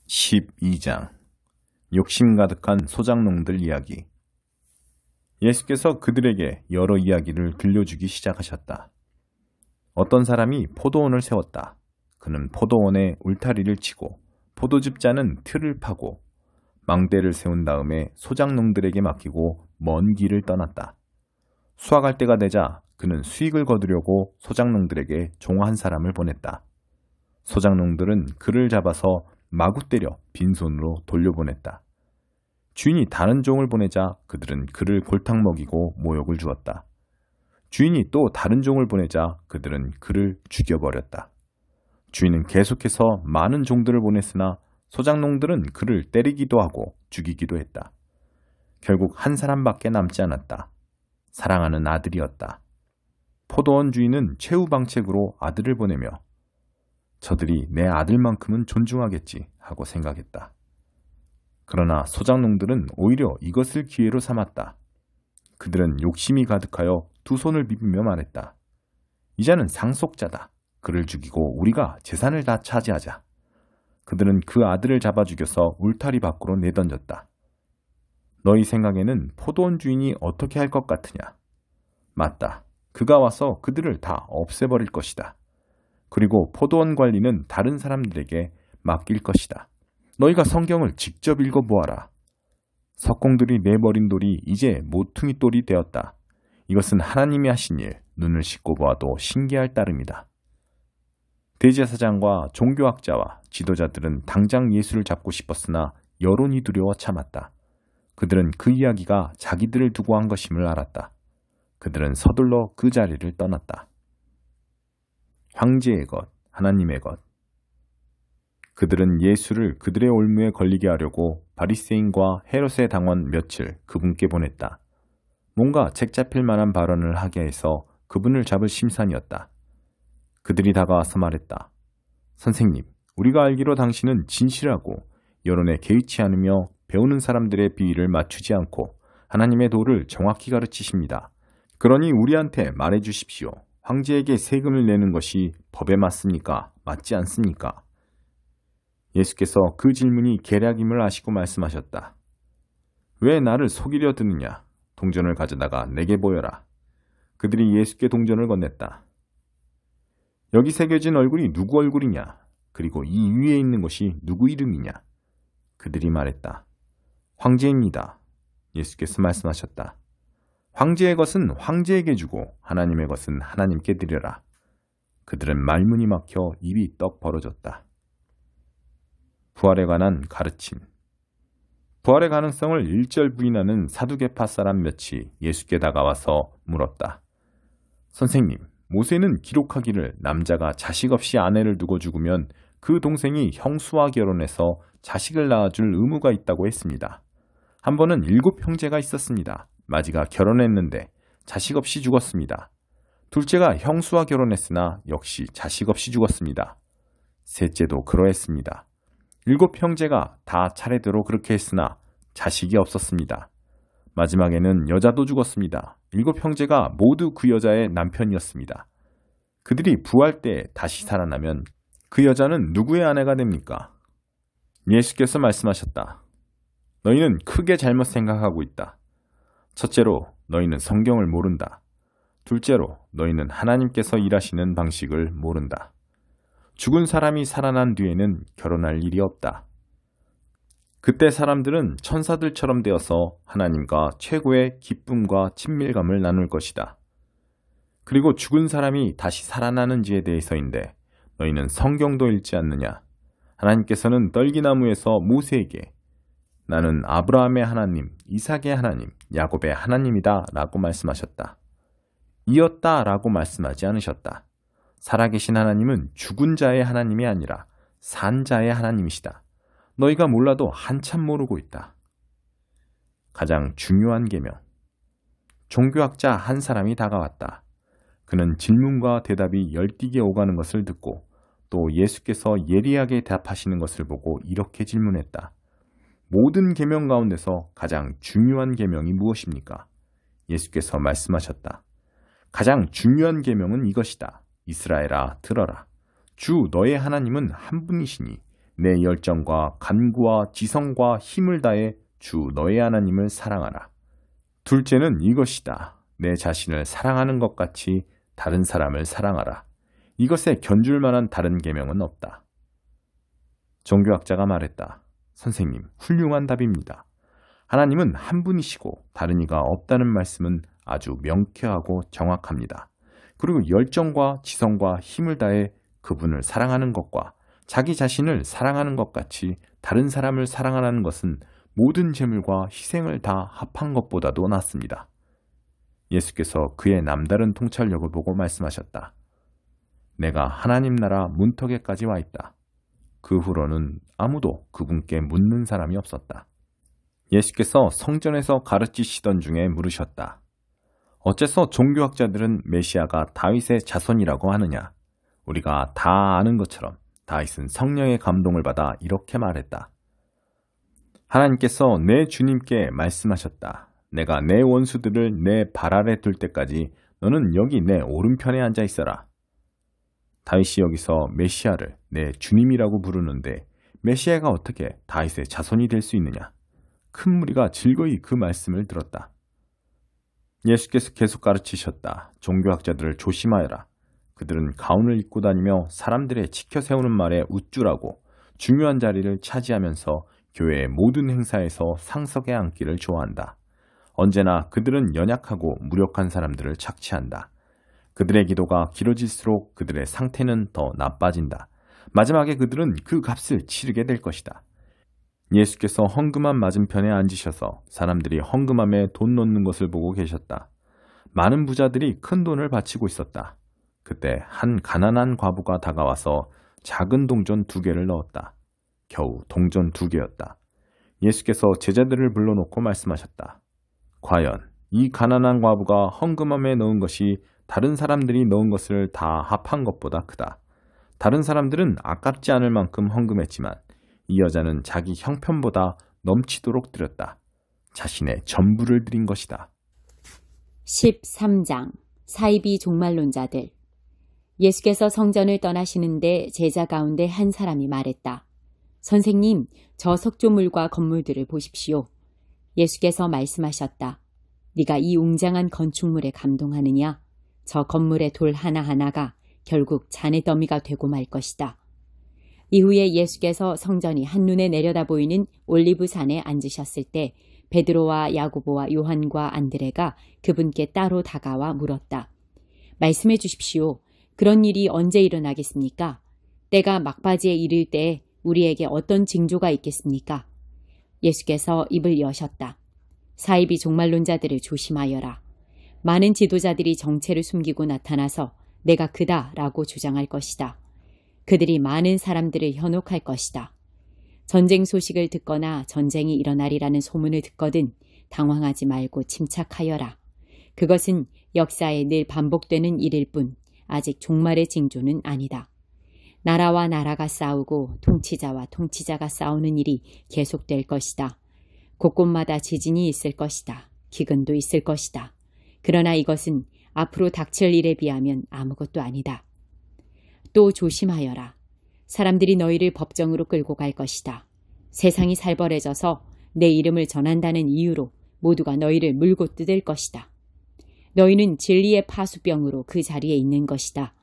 12장 욕심 가득한 소작농들 이야기. 예수께서 그들에게 여러 이야기를 들려주기 시작하셨다. 어떤 사람이 포도원을 세웠다. 그는 포도원에 울타리를 치고 포도즙 짜는 틀을 파고 망대를 세운 다음에 소작농들에게 맡기고 먼 길을 떠났다. 수확할 때가 되자 그는 수익을 거두려고 소작농들에게 종 한 사람을 보냈다. 소작농들은 그를 잡아서 마구 때려 빈손으로 돌려보냈다. 주인이 다른 종을 보내자 그들은 그를 골탕 먹이고 모욕을 주었다. 주인이 또 다른 종을 보내자 그들은 그를 죽여버렸다. 주인은 계속해서 많은 종들을 보냈으나 소작농들은 그를 때리기도 하고 죽이기도 했다. 결국 한 사람밖에 남지 않았다. 사랑하는 아들이었다. 포도원 주인은 최후방책으로 아들을 보내며 저들이 내 아들만큼은 존중하겠지 하고 생각했다. 그러나 소작농들은 오히려 이것을 기회로 삼았다. 그들은 욕심이 가득하여 두 손을 비비며 말했다. 이자는 상속자다. 그를 죽이고 우리가 재산을 다 차지하자. 그들은 그 아들을 잡아 죽여서 울타리 밖으로 내던졌다. 너희 생각에는 포도원 주인이 어떻게 할 것 같으냐? 맞다. 그가 와서 그들을 다 없애버릴 것이다. 그리고 포도원 관리는 다른 사람들에게 맡길 것이다. 너희가 성경을 직접 읽어보아라. 석공들이 내버린 돌이 이제 모퉁이 돌이 되었다. 이것은 하나님이 하신 일, 눈을 씻고 보아도 신기할 따름이다. 대제사장과 종교학자와 지도자들은 당장 예수를 잡고 싶었으나 여론이 두려워 참았다. 그들은 그 이야기가 자기들을 두고 한 것임을 알았다. 그들은 서둘러 그 자리를 떠났다. 황제의 것, 하나님의 것. 그들은 예수를 그들의 올무에 걸리게 하려고 바리새인과 헤롯의 당원 며칠 그분께 보냈다. 뭔가 책 잡힐 만한 발언을 하게 해서 그분을 잡을 심산이었다. 그들이 다가와서 말했다. 선생님, 우리가 알기로 당신은 진실하고 여론에 개의치 않으며 배우는 사람들의 비위를 맞추지 않고 하나님의 도를 정확히 가르치십니다. 그러니 우리한테 말해 주십시오. 황제에게 세금을 내는 것이 법에 맞습니까? 맞지 않습니까? 예수께서 그 질문이 계략임을 아시고 말씀하셨다. 왜 나를 속이려 드느냐? 동전을 가져다가 내게 보여라. 그들이 예수께 동전을 건넸다. 여기 새겨진 얼굴이 누구 얼굴이냐? 그리고 이 위에 있는 것이 누구 이름이냐? 그들이 말했다. 황제입니다. 예수께서 말씀하셨다. 황제의 것은 황제에게 주고 하나님의 것은 하나님께 드려라. 그들은 말문이 막혀 입이 떡 벌어졌다. 부활에 관한 가르침. 부활의 가능성을 일절 부인하는 사두개파 사람 몇이 예수께 다가와서 물었다. 선생님, 모세는 기록하기를 남자가 자식 없이 아내를 두고 죽으면 그 동생이 형수와 결혼해서 자식을 낳아줄 의무가 있다고 했습니다. 한 번은 7 형제가 있었습니다. 마지가 결혼했는데 자식 없이 죽었습니다. 둘째가 형수와 결혼했으나 역시 자식 없이 죽었습니다. 셋째도 그러했습니다. 7 형제가 다 차례대로 그렇게 했으나 자식이 없었습니다. 마지막에는 여자도 죽었습니다. 7 형제가 모두 그 여자의 남편이었습니다. 그들이 부활 때 다시 살아나면 그 여자는 누구의 아내가 됩니까? 예수께서 말씀하셨다. 너희는 크게 잘못 생각하고 있다. 첫째로 너희는 성경을 모른다. 둘째로 너희는 하나님께서 일하시는 방식을 모른다. 죽은 사람이 살아난 뒤에는 결혼할 일이 없다. 그때 사람들은 천사들처럼 되어서 하나님과 최고의 기쁨과 친밀감을 나눌 것이다. 그리고 죽은 사람이 다시 살아나는지에 대해서인데 너희는 성경도 읽지 않느냐? 하나님께서는 떨기나무에서 모세에게 나는 아브라함의 하나님, 이삭의 하나님, 야곱의 하나님이다 라고 말씀하셨다. 이었다 라고 말씀하지 않으셨다. 살아계신 하나님은 죽은 자의 하나님이 아니라 산 자의 하나님이시다. 너희가 몰라도 한참 모르고 있다. 가장 중요한 계명. 종교학자 한 사람이 다가왔다. 그는 질문과 대답이 열띠게 오가는 것을 듣고 또 예수께서 예리하게 답하시는 것을 보고 이렇게 질문했다. 모든 계명 가운데서 가장 중요한 계명이 무엇입니까? 예수께서 말씀하셨다. 가장 중요한 계명은 이것이다. 이스라엘아 들어라. 주 너의 하나님은 한 분이시니 내 열정과 간구와 지성과 힘을 다해 주 너의 하나님을 사랑하라. 둘째는 이것이다. 내 자신을 사랑하는 것 같이 다른 사람을 사랑하라. 이것에 견줄 만한 다른 계명은 없다. 종교학자가 말했다. 선생님, 훌륭한 답입니다. 하나님은 한 분이시고 다른 이가 없다는 말씀은 아주 명쾌하고 정확합니다. 그리고 열정과 지성과 힘을 다해 그분을 사랑하는 것과 자기 자신을 사랑하는 것 같이 다른 사람을 사랑하라는 것은 모든 재물과 희생을 다 합한 것보다도 낫습니다. 예수께서 그의 남다른 통찰력을 보고 말씀하셨다. 내가 하나님 나라 문턱에까지 와 있다. 그 후로는 아무도 그분께 묻는 사람이 없었다. 예수께서 성전에서 가르치시던 중에 물으셨다. 어째서 종교학자들은 메시아가 다윗의 자손이라고 하느냐? 우리가 다 아는 것처럼 다윗은 성령의 감동을 받아 이렇게 말했다. 하나님께서 내 주님께 말씀하셨다. 내가 내 원수들을 내 발 아래 둘 때까지 너는 여기 내 오른편에 앉아 있어라. 다윗이 여기서 메시아를 내 주님이라고 부르는데 메시아가 어떻게 다윗의 자손이 될 수 있느냐? 큰 무리가 즐거이 그 말씀을 들었다. 예수께서 계속 가르치셨다. 종교학자들을 조심하여라. 그들은 가운을 입고 다니며 사람들의 지켜 세우는 말에 우쭐하고 중요한 자리를 차지하면서 교회의 모든 행사에서 상석에 앉기를 좋아한다. 언제나 그들은 연약하고 무력한 사람들을 착취한다. 그들의 기도가 길어질수록 그들의 상태는 더 나빠진다. 마지막에 그들은 그 값을 치르게 될 것이다. 예수께서 헌금함 맞은편에 앉으셔서 사람들이 헌금함에 돈 넣는 것을 보고 계셨다. 많은 부자들이 큰 돈을 바치고 있었다. 그때 한 가난한 과부가 다가와서 작은 동전 2개를 넣었다. 겨우 동전 2개였다. 예수께서 제자들을 불러놓고 말씀하셨다. 과연 이 가난한 과부가 헌금함에 넣은 것이 다른 사람들이 넣은 것을 다 합한 것보다 크다. 다른 사람들은 아깝지 않을 만큼 헌금했지만 이 여자는 자기 형편보다 넘치도록 드렸다. 자신의 전부를 드린 것이다. 13장 사이비 종말론자들. 예수께서 성전을 떠나시는데 제자 가운데 한 사람이 말했다. 선생님, 저 석조물과 건물들을 보십시오. 예수께서 말씀하셨다. 네가 이 웅장한 건축물에 감동하느냐? 저 건물의 돌 하나하나가 결국 잔의 더미가 되고 말 것이다. 이후에 예수께서 성전이 한눈에 내려다 보이는 올리브산에 앉으셨을 때 베드로와 야고보와 요한과 안드레가 그분께 따로 다가와 물었다. 말씀해 주십시오. 그런 일이 언제 일어나겠습니까? 때가 막바지에 이를 때 우리에게 어떤 징조가 있겠습니까? 예수께서 입을 여셨다. 사이비 종말론자들을 조심하여라. 많은 지도자들이 정체를 숨기고 나타나서 내가 그다라고 주장할 것이다. 그들이 많은 사람들을 현혹할 것이다. 전쟁 소식을 듣거나 전쟁이 일어나리라는 소문을 듣거든 당황하지 말고 침착하여라. 그것은 역사에 늘 반복되는 일일 뿐 아직 종말의 징조는 아니다. 나라와 나라가 싸우고 통치자와 통치자가 싸우는 일이 계속될 것이다. 곳곳마다 지진이 있을 것이다. 기근도 있을 것이다. 그러나 이것은 앞으로 닥칠 일에 비하면 아무것도 아니다. 또 조심하여라. 사람들이 너희를 법정으로 끌고 갈 것이다. 세상이 살벌해져서 내 이름을 전한다는 이유로 모두가 너희를 물고 뜯을 것이다. 너희는 진리의 파수병으로 그 자리에 있는 것이다.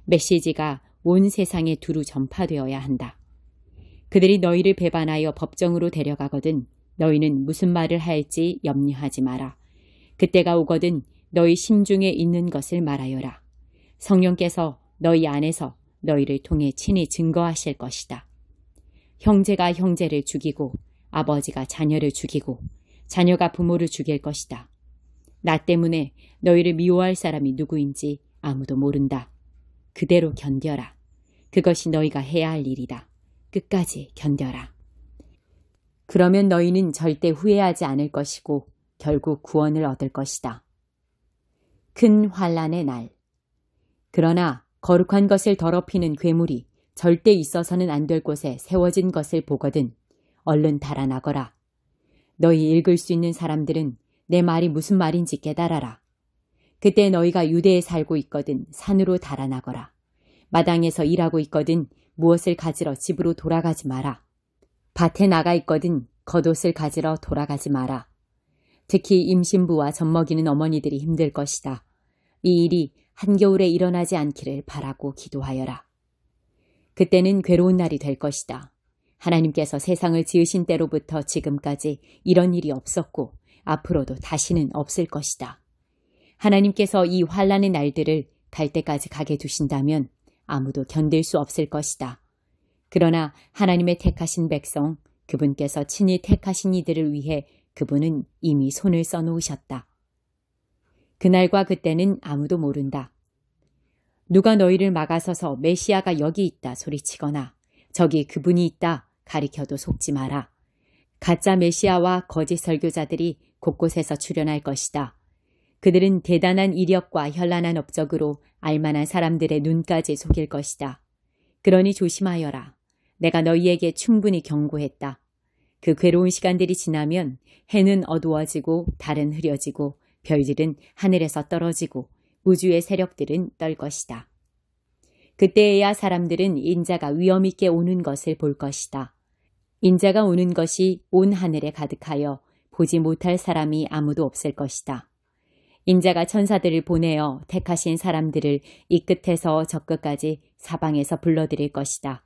메시지가 온 세상에 두루 전파되어야 한다. 그들이 너희를 배반하여 법정으로 데려가거든 너희는 무슨 말을 할지 염려하지 마라. 그때가 오거든 너희 심중에 있는 것을 말하여라. 성령께서 너희 안에서 너희를 통해 친히 증거하실 것이다. 형제가 형제를 죽이고 아버지가 자녀를 죽이고 자녀가 부모를 죽일 것이다. 나 때문에 너희를 미워할 사람이 누구인지 아무도 모른다. 그대로 견뎌라. 그것이 너희가 해야 할 일이다. 끝까지 견뎌라. 그러면 너희는 절대 후회하지 않을 것이고 결국 구원을 얻을 것이다. 큰 환난의 날. 그러나 거룩한 것을 더럽히는 괴물이 절대 있어서는 안 될 곳에 세워진 것을 보거든 얼른 달아나거라. 너희 읽을 수 있는 사람들은 내 말이 무슨 말인지 깨달아라. 그때 너희가 유대에 살고 있거든 산으로 달아나거라. 마당에서 일하고 있거든 무엇을 가지러 집으로 돌아가지 마라. 밭에 나가 있거든 겉옷을 가지러 돌아가지 마라. 특히 임신부와 젖먹이는 어머니들이 힘들 것이다. 이 일이 한겨울에 일어나지 않기를 바라고 기도하여라. 그때는 괴로운 날이 될 것이다. 하나님께서 세상을 지으신 때로부터 지금까지 이런 일이 없었고 앞으로도 다시는 없을 것이다. 하나님께서 이 환난의 날들을 갈 때까지 가게 두신다면 아무도 견딜 수 없을 것이다. 그러나 하나님의 택하신 백성, 그분께서 친히 택하신 이들을 위해 그분은 이미 손을 써놓으셨다. 그날과 그때는 아무도 모른다. 누가 너희를 막아서서 메시아가 여기 있다 소리치거나 저기 그분이 있다 가리켜도 속지 마라. 가짜 메시아와 거짓 설교자들이 곳곳에서 출현할 것이다. 그들은 대단한 이력과 현란한 업적으로 알만한 사람들의 눈까지 속일 것이다. 그러니 조심하여라. 내가 너희에게 충분히 경고했다. 그 괴로운 시간들이 지나면 해는 어두워지고 달은 흐려지고 별들은 하늘에서 떨어지고 우주의 세력들은 떨 것이다. 그때에야 사람들은 인자가 위엄 있게 오는 것을 볼 것이다. 인자가 오는 것이 온 하늘에 가득하여 보지 못할 사람이 아무도 없을 것이다. 인자가 천사들을 보내어 택하신 사람들을 이 끝에서 저 끝까지 사방에서 불러들일 것이다.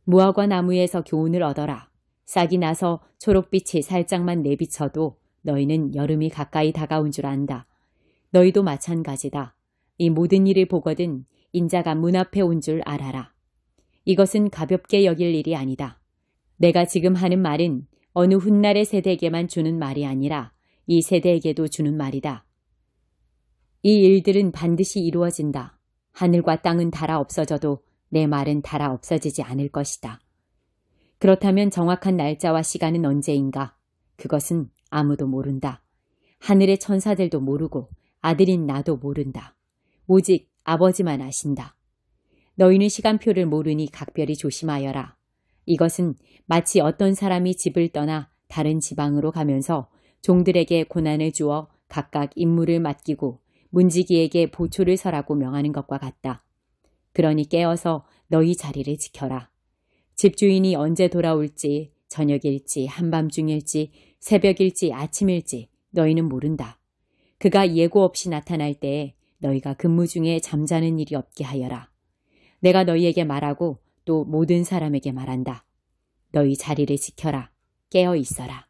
무화과 나무에서 교훈을 얻어라. 싹이 나서 초록빛이 살짝만 내비쳐도 너희는 여름이 가까이 다가온 줄 안다. 너희도 마찬가지다. 이 모든 일을 보거든 인자가 문 앞에 온 줄 알아라. 이것은 가볍게 여길 일이 아니다. 내가 지금 하는 말은 어느 훗날의 세대에게만 주는 말이 아니라 이 세대에게도 주는 말이다. 이 일들은 반드시 이루어진다. 하늘과 땅은 닳아 없어져도 내 말은 닳아 없어지지 않을 것이다. 그렇다면 정확한 날짜와 시간은 언제인가? 그것은 아무도 모른다. 하늘의 천사들도 모르고 아들인 나도 모른다. 오직 아버지만 아신다. 너희는 시간표를 모르니 각별히 조심하여라. 이것은 마치 어떤 사람이 집을 떠나 다른 지방으로 가면서 종들에게 고난을 주어 각각 임무를 맡기고 문지기에게 보초를 서라고 명하는 것과 같다. 그러니 깨어서 너희 자리를 지켜라. 집주인이 언제 돌아올지 저녁일지 한밤중일지 새벽일지 아침일지 너희는 모른다. 그가 예고 없이 나타날 때에 너희가 근무 중에 잠자는 일이 없게 하여라. 내가 너희에게 말하고 또 모든 사람에게 말한다. 너희 자리를 지켜라. 깨어 있어라.